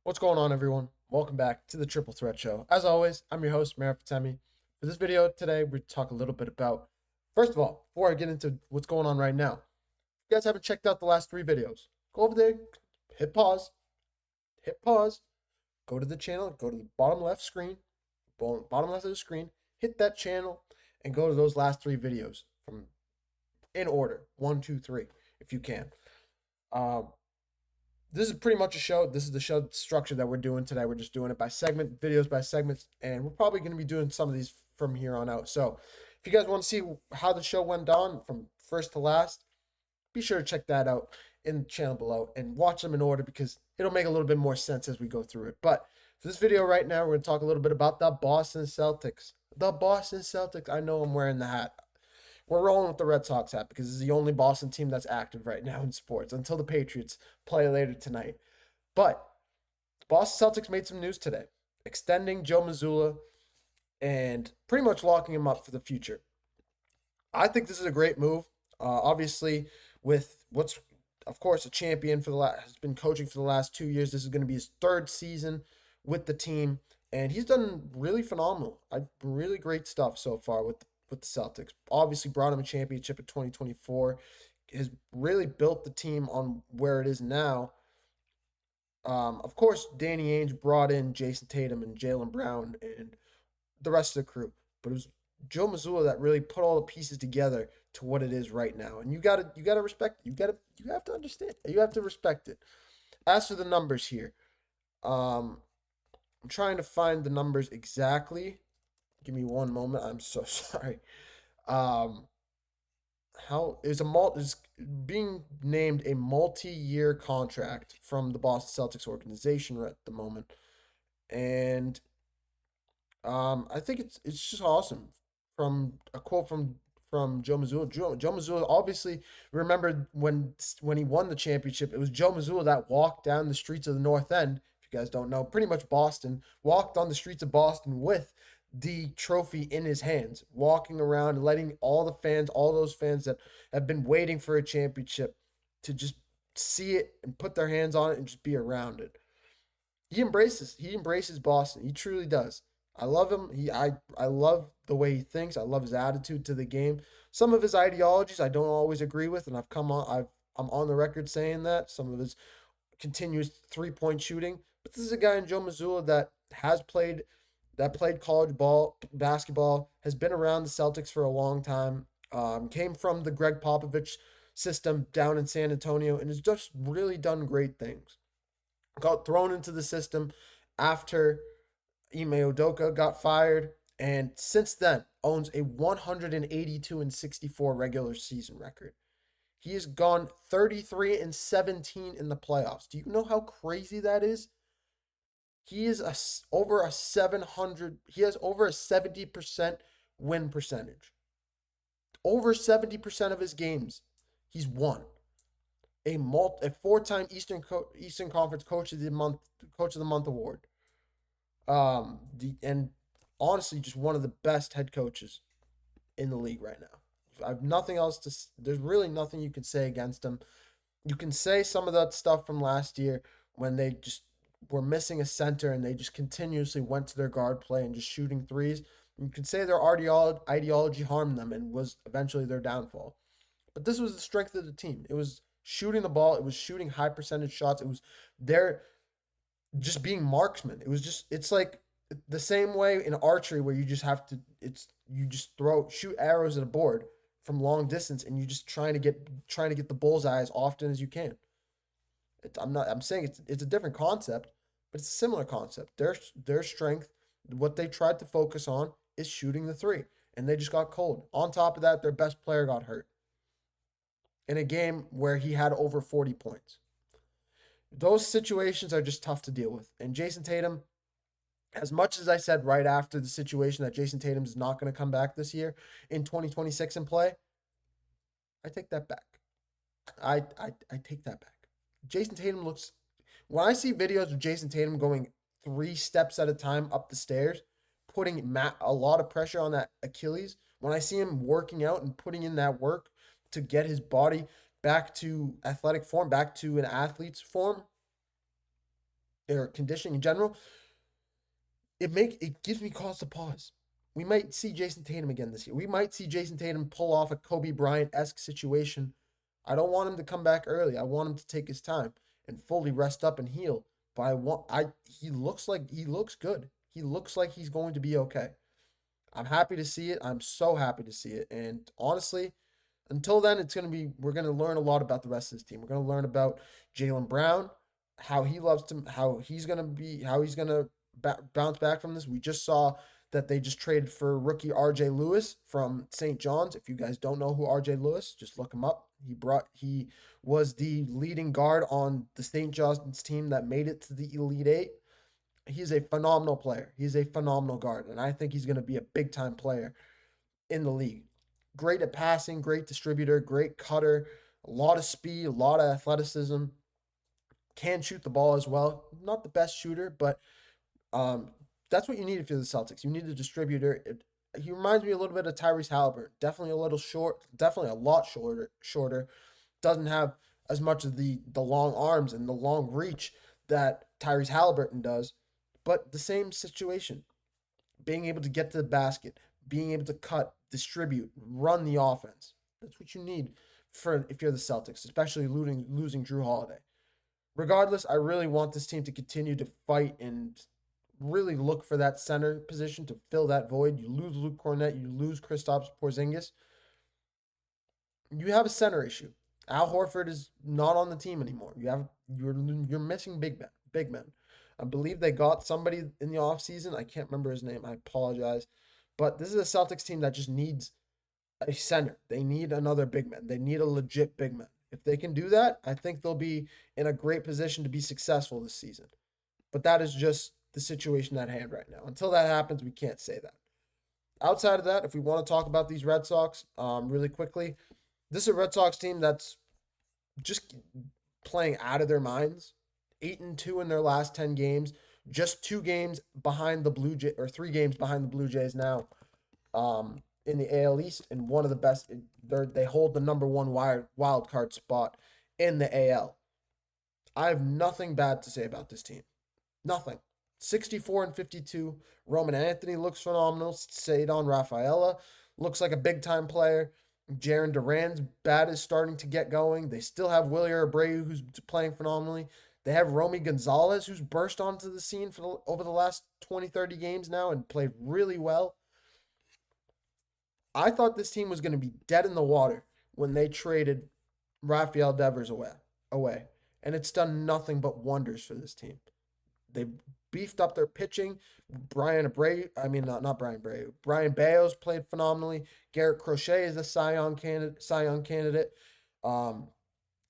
What's going on, everyone? Welcome back to the Triple Threat Show. As always, I'm your host, Mara Fatemi. For this video today, we talk a little bit about, first of all, before I get into what's going on right now, if you guys haven't checked out the last three videos, go over there, hit pause, hit pause, go to the channel, go to the bottom left screen, bottom left of the screen, hit that channel, and go to those last three videos from in order, one, two, three, if you can. Um, this is pretty much a show. This is the show structure that we're doing today. We're just doing it by segment, videos by segments, and we're probably going to be doing some of these from here on out. So, if you guys want to see how the show went on from first to last, be sure to check that out in the channel below and watch them in order because it'll make a little bit more sense as we go through it. But for this video right now, we're going to talk a little bit about the Boston Celtics. The Boston Celtics. I know I'm wearing the hat. We're rolling with the Red Sox hat because this is the only Boston team that's active right now in sports until the Patriots play later tonight. But Boston Celtics made some news today, extending Joe Mazzulla and pretty much locking him up for the future. I think this is a great move. Obviously, with what's of course a champion for the has been coaching for the last 2 years. This is going to be his third season with the team, and he's done really phenomenal. Really great stuff so far with the Celtics. Obviously, brought him a championship in 2024. Has really built the team on where it is now. Of course, Danny Ainge brought in Jason Tatum and Jaylen Brown and the rest of the crew, but it was Joe Mazzulla that really put all the pieces together to what it is right now. And you gotta respect it. You have to understand. You have to respect it. As for the numbers here, um, I'm trying to find the numbers exactly. Give me one moment. I'm so sorry. Um, how is being named a multi-year contract from the Boston Celtics organization right at the moment, and I think it's just awesome. From a quote from Joe Mazzulla. Joe Mazzulla obviously remembered when he won the championship. It was Joe Mazzulla that walked down the streets of the North End. If you guys don't know, pretty much Boston walked on the streets of Boston with the trophy in his hands, walking around, letting all the fans, all those fans that have been waiting for a championship, to just see it and put their hands on it and just be around it. He embraces Boston. He truly does. I love him. I love the way he thinks. I love his attitude to the game. Some of his ideologies I don't always agree with, and I'm on the record saying that. Some of his continuous 3-point shooting. But this is a guy in Joe Mazzulla that played college ball, basketball, has been around the Celtics for a long time. Came from the Greg Popovich system down in San Antonio and has just really done great things. Got thrown into the system after Ime Udoka got fired, and since then owns a 182-64 regular season record. He has gone 33-17 in the playoffs. Do you know how crazy that is? He is over a 700. He has over a 70% win percentage. Over 70% of his games, he's won. A four-time Eastern Conference Coach of the Month award. And honestly, just one of the best head coaches in the league right now. I have nothing else to. There's really nothing you can say against him. You can say some of that stuff from last year when they just were missing a center and they just continuously went to their guard play and just shooting threes. You can say their ideology harmed them and was eventually their downfall. But this was the strength of the team. It was shooting the ball. It was shooting high percentage shots. It was their just being marksmen. It's like the same way in archery where you just have to you just shoot arrows at a board from long distance and you just trying to get the bullseye as often as you can. I'm saying it's a different concept, but it's a similar concept. Their strength, what they tried to focus on is shooting the three, and they just got cold. On top of that, their best player got hurt in a game where he had over 40 points. Those situations are just tough to deal with. And Jason Tatum, as much as I said right after the situation that Jason Tatum is not going to come back this year in 2026 and play, I take that back. I take that back. Jason Tatum looks, when I see videos of Jason Tatum going 3 steps at a time up the stairs, putting a lot of pressure on that Achilles, when I see him working out and putting in that work to get his body back to athletic form, back to an athlete's form, or conditioning in general, it gives me cause to pause. We might see Jason Tatum again this year. We might see Jason Tatum pull off a Kobe Bryant esque situation. I don't want him to come back early. I want him to take his time and fully rest up and heal. But he looks good. He looks like he's going to be okay. I'm happy to see it. I'm so happy to see it. And honestly, until then, we're gonna learn a lot about the rest of this team. We're gonna learn about Jaylen Brown, how he's gonna bounce back from this. We just saw that they just traded for rookie RJ Lewis from St. John's. If you guys don't know who RJ Lewis, just look him up. He was the leading guard on the St. John's team that made it to the Elite Eight. He's a phenomenal player. He's a phenomenal guard, and I think he's going to be a big time player in the league. Great at passing, great distributor, great cutter, a lot of speed, a lot of athleticism. Can shoot the ball as well. Not the best shooter, but um, that's what you need if you're the Celtics. You need a distributor. He reminds me a little bit of Tyrese Halliburton. Definitely a little short. Definitely a lot shorter. Shorter. Doesn't have as much of the long arms and the long reach that Tyrese Halliburton does, but the same situation. Being able to get to the basket, being able to cut, distribute, run the offense. That's what you need for if you're the Celtics, especially losing Drew Holiday. Regardless, I really want this team to continue to fight and really look for that center position to fill that void. You lose Luke Cornett, you lose Kristaps Porzingis. You have a center issue. Al Horford is not on the team anymore. You're missing big men. I believe they got somebody in the offseason. I can't remember his name. I apologize. But this is a Celtics team that just needs a center. They need another big man. They need a legit big man. If they can do that, I think they'll be in a great position to be successful this season. But that is just the situation at hand right now. Until that happens, we can't say that. Outside of that, if we want to talk about these Red Sox really quickly, this is a Red Sox team that's just playing out of their minds. 8-2 in their last 10 games, just 2 games behind the Blue Jays, or 3 games behind the Blue Jays now. In the AL East, and one of the best. They hold the number one wild card spot in the AL. I have nothing bad to say about this team. Nothing. 64-52. Roman Anthony looks phenomenal. Cedon Rafaela looks like a big time player. Jaron Duran's bat is starting to get going. They still have Wilyer Abreu, who's playing phenomenally. They have Romy Gonzalez, who's burst onto the scene over the last 20, 30 games now and played really well. I thought this team was going to be dead in the water when they traded Rafael Devers away. And it's done nothing but wonders for this team. They've beefed up their pitching. Brian Abreu, I mean, not Brian Abreu. Brian Baez played phenomenally. Garrett Crochet is a Cy Young candidate.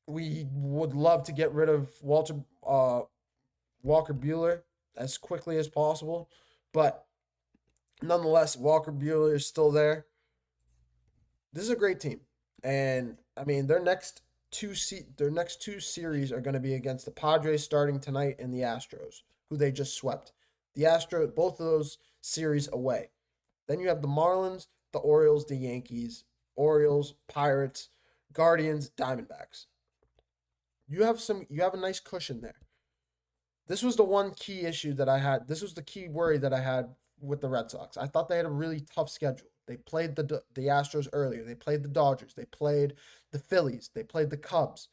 We would love to get rid of Walker Buehler as quickly as possible. But nonetheless, Walker Buehler is still there. This is a great team, and I mean their next two series are going to be against the Padres starting tonight and the Astros, who they just swept. The Astros, both of those series away. Then you have the Marlins, the Orioles, the Yankees, Orioles, Pirates, Guardians, Diamondbacks. You have a nice cushion there. This was the one key issue that I had. This was the key worry that I had with the Red Sox. I thought they had a really tough schedule. They played the Astros earlier. They played the Dodgers. They played the Phillies. They played the Cubs.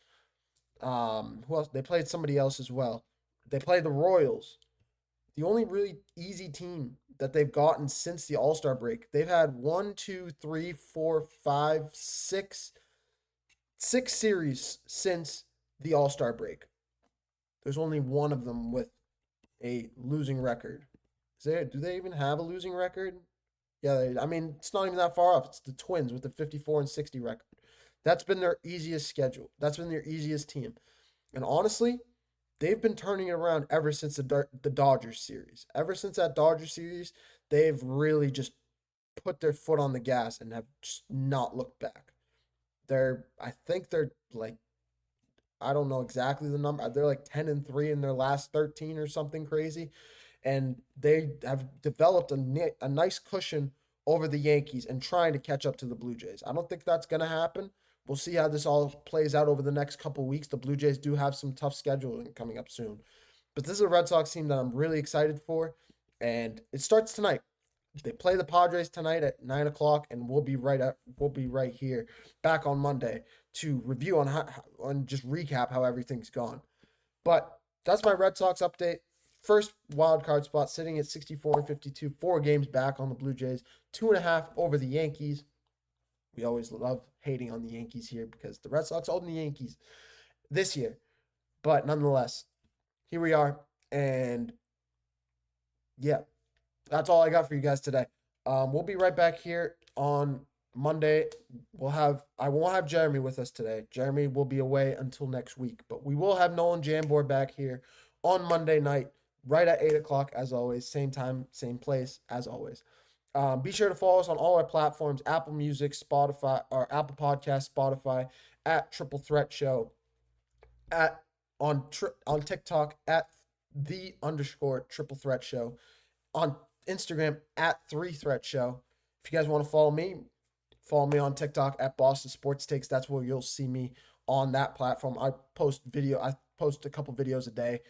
Who else? They played somebody else as well. They played the Royals. The only really easy team that they've gotten since the All-Star break. They've had one, two, three, four, five, six series since the All-Star break. There's only one of them with a losing record. Do they even have a losing record? Yeah, I mean, it's not even that far off. It's the Twins with the 54-60 record. That's been their easiest schedule. That's been their easiest team. And honestly, they've been turning it around ever since the Dodgers series. Ever since that Dodgers series, they've really just put their foot on the gas and have just not looked back. I think they're like, I don't know exactly the number. They're like 10-3 in their last 13 or something crazy. And they have developed a nice cushion over the Yankees and trying to catch up to the Blue Jays. I don't think that's going to happen. We'll see how this all plays out over the next couple weeks. The Blue Jays do have some tough scheduling coming up soon. But this is a Red Sox team that I'm really excited for, and it starts tonight. They play the Padres tonight at 9 o'clock, and we'll be right here back on Monday to review on just recap how everything's gone. But that's my Red Sox update. First wild card spot sitting at 64-52, 4 games back on the Blue Jays, 2.5 over the Yankees. We always love hating on the Yankees here because the Red Sox own the Yankees this year. But nonetheless, here we are. And yeah, that's all I got for you guys today. We'll be right back here on Monday. I won't have Jeremy with us today. Jeremy will be away until next week, but we will have Nolan Jambor back here on Monday night, right at 8 o'clock, as always. Same time, same place, as always. Be sure to follow us on all our platforms: Apple Music, Spotify, or Apple Podcast, Spotify, at Triple Threat Show, at on TikTok at _Triple Threat Show, on Instagram at 3 Threat Show. If you guys want to follow me on TikTok at Boston Sports Takes. That's where you'll see me on that platform. I post a couple videos a day,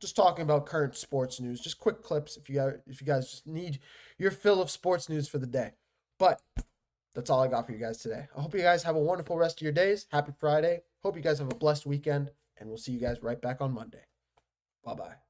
just talking about current sports news, just quick clips if you guys just need your fill of sports news for the day. But that's all I got for you guys today. I hope you guys have a wonderful rest of your days. Happy Friday. Hope you guys have a blessed weekend, and we'll see you guys right back on Monday. Bye-bye.